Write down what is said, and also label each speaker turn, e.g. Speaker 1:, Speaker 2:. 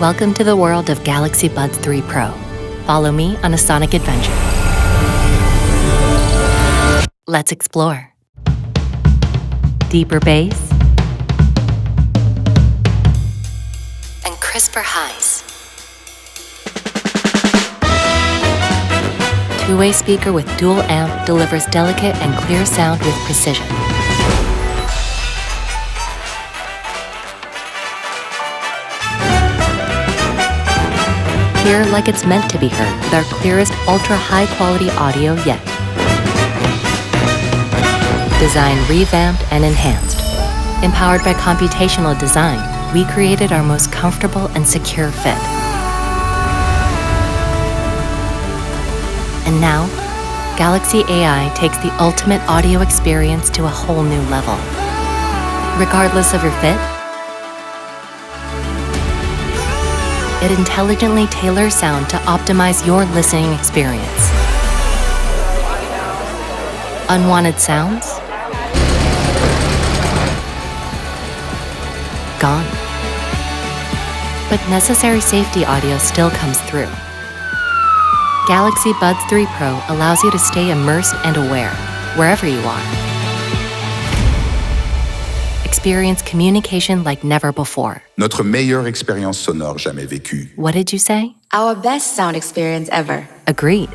Speaker 1: Welcome to the world of Galaxy Buds 3 Pro. Follow me on a sonic adventure. Let's explore. Deeper bass and crisper highs. Two-way speaker with dual amp delivers delicate and clear sound with precision. Hear like it's meant to be heard with our clearest ultra-high quality audio yet. Design revamped and enhanced. Empowered by computational design, we created our most comfortable and secure fit. And now, Galaxy AI takes the ultimate audio experience to a whole new level. Regardless of your fit, it intelligently tailors sound to optimize your listening experience. Unwanted sounds? Gone. But necessary safety audio still comes through. Galaxy Buds 3 Pro allows you to stay immersed and aware, wherever you are. Experience communication like never before.
Speaker 2: Notre meilleure expérience sonore jamais vécue.
Speaker 1: What did you say?
Speaker 3: Our best sound experience ever.
Speaker 1: Agreed.